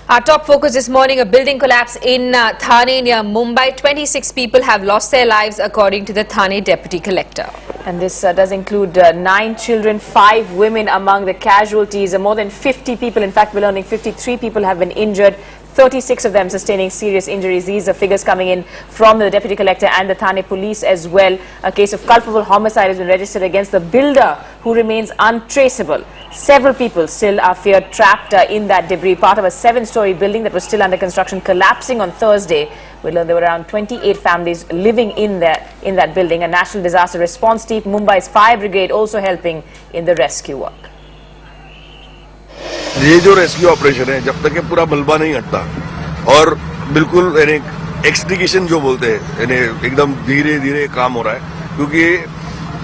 Our top focus this morning, a building collapse in Thane near Mumbai. 26 people have lost their lives according to the Thane Deputy Collector. And this does include 9 children, 5 women among the casualties. More than 50 people, in fact we're learning 53 people have been injured. 36 of them sustaining serious injuries. These are figures coming in from the Deputy Collector and the Thane Police as well. A case of culpable homicide has been registered against the builder, who remains untraceable. Several people still are feared trapped in that debris. Part of a 7-story building that was still under construction collapsing on Thursday. We learned there were around 28 families living in that building. A National Disaster Response Team, Mumbai's Fire Brigade, also helping in the rescue work. ये जो rescue operation है, जब तक ये पूरा मलबा नहीं हटता और बिल्कुल एक्सटिंग्विशन जो बोलते हैं, एकदम धीरे धीरे काम हो रहा है, क्योंकि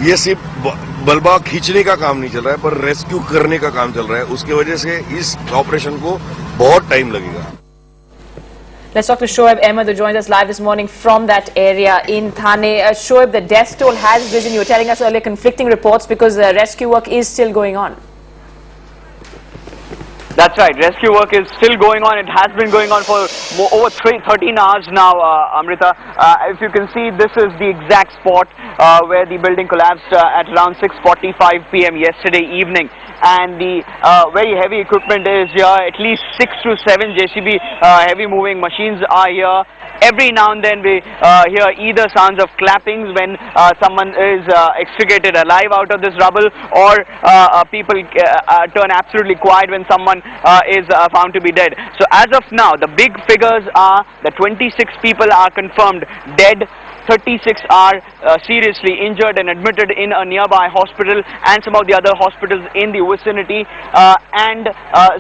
ये सिर्फ मलबा खींचने का काम नहीं चल रहा है, पर रेस्क्यू करने का काम चल रहा है. उसके वजह से इस ऑपरेशन को बहुत टाइम लगेगा. Let's talk to Shoaib Ahmed, who joins us live this morning from that area in Thane. Shoaib, the death toll has risen. You were telling us earlier conflicting reports because rescue work is still going on. That's right. Rescue work is still going on. It has been going on for over 13 hours now, Amrita. If you can see, this is the exact spot where the building collapsed at around 6:45 p.m. yesterday evening. And the very heavy equipment is here. At least 6 to 7 JCB heavy moving machines are here. Every now and then we hear either sounds of clappings when someone is extricated alive out of this rubble, or people turn absolutely quiet when someone is found to be dead. So as of now, the big figures are that 26 people are confirmed dead. 36 are seriously injured and admitted in a nearby hospital and some of the other hospitals in the vicinity, and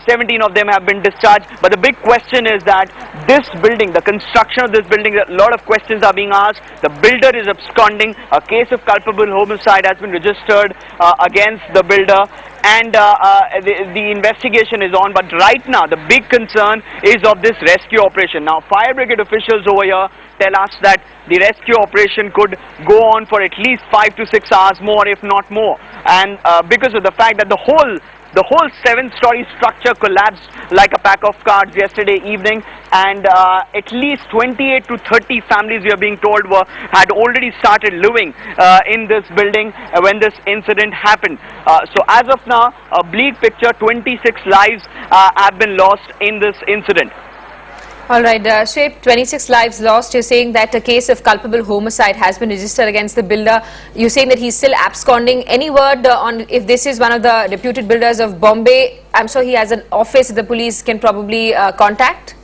17 of them have been discharged. But the big question is that this building, the construction of this building, a lot of questions are being asked. The builder is absconding. A case of culpable homicide has been registered against the builder, and the investigation is on. But right now the big concern is of this rescue operation. Now fire brigade officials over here tell us that the rescue operation could go on for at least 5 to 6 hours more, if not more, and because of the fact that the whole 7-story structure collapsed like a pack of cards yesterday evening, and at least 28 to 30 families, we are being told, had already started living in this building when this incident happened. So as of now, a bleak picture. 26 lives have been lost in this incident. All right, Shoaib, 26 lives lost. You're saying that a case of culpable homicide has been registered against the builder. You're saying that he's still absconding. Any word on if this is one of the reputed builders of Bombay? I'm sure he has an office the police can probably contact.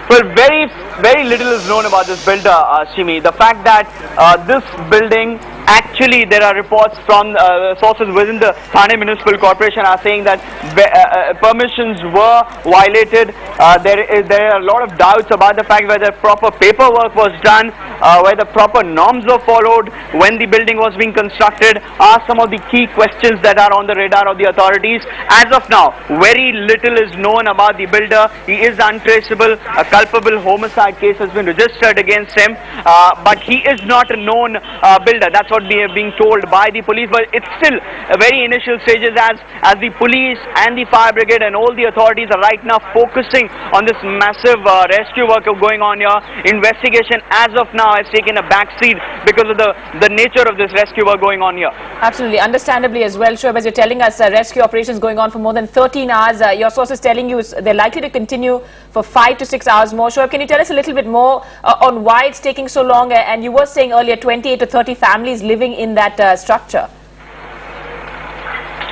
Well, very little is known about this builder, Shimi. The fact that this building, actually there are reports from sources within the Thane Municipal Corporation are saying that permissions were violated. There are a lot of doubts about the fact whether proper paperwork was done, whether proper norms were followed when the building was being constructed, are some of the key questions that are on the radar of the authorities. As of now, very little is known about the builder. He is untraceable. A culpable homicide case has been registered against him, but he is not a known builder. That's what we are being told by the police. But it's still a very initial stages as the police and the fire brigade and all the authorities are right now focusing on this massive rescue work going on here. Investigation as of now has taken a backseat because of the nature of this rescue work going on here. Absolutely, understandably as well, Shoaib, as you're telling us, rescue operations going on for more than 13 hours. Your sources telling you they're likely to continue for 5 to 6 hours more. Shoaib, can you tell us a little bit more on why it's taking so long? And you were saying earlier 28 to 30 families living in that structure.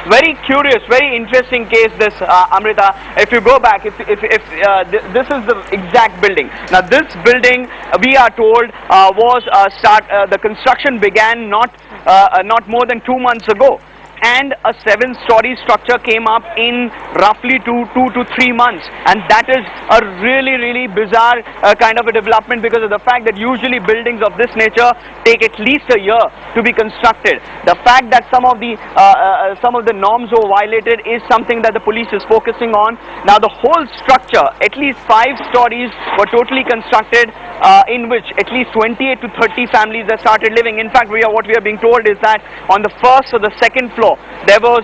Very curious, very interesting case this, Amrita. If you go back, if this is the exact building. Now this building, we are told, the construction began not more than 2 months ago, and a 7-story structure came up in roughly 2 to 3 months, and that is a really bizarre kind of a development, because of the fact that usually buildings of this nature take at least a year to be constructed. The fact that some of the norms were violated is something that the police is focusing on. Now the whole structure, at least 5 stories were totally constructed, in which at least 28 to 30 families have started living. In fact, what we are being told is that on the first or the second floor, before. There was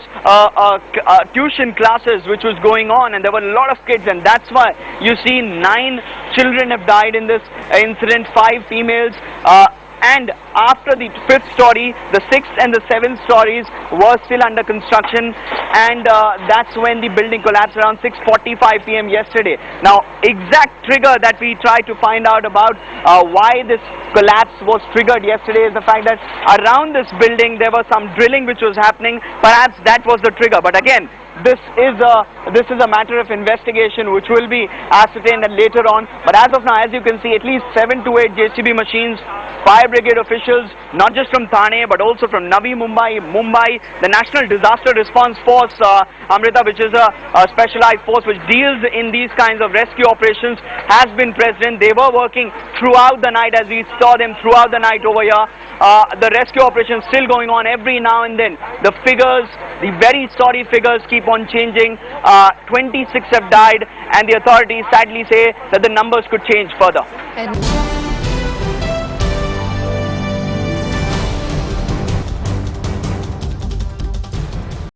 tuition classes which was going on, and there were a lot of kids, and that's why you see 9 children have died in this incident, 5 females. And after the 5th story, the 6th and the 7th stories were still under construction, and that's when the building collapsed around 6:45 p.m. yesterday. Now, exact trigger that we tried to find out about why this collapse was triggered yesterday is the fact that around this building there was some drilling which was happening. Perhaps that was the trigger, but again, this is a matter of investigation which will be ascertained later on. But as of now, as you can see, at least 7 to 8 JCB machines, fire brigade officials, not just from Thane but also from Navi Mumbai, the National Disaster Response Force, Amrita, which is a specialized force which deals in these kinds of rescue operations, has been present. They were working throughout the night, as we saw them throughout the night over here. The rescue operation still going on every now and then. The figures, the very sorry figures keep on changing. 26 have died, and the authorities sadly say that the numbers could change further. And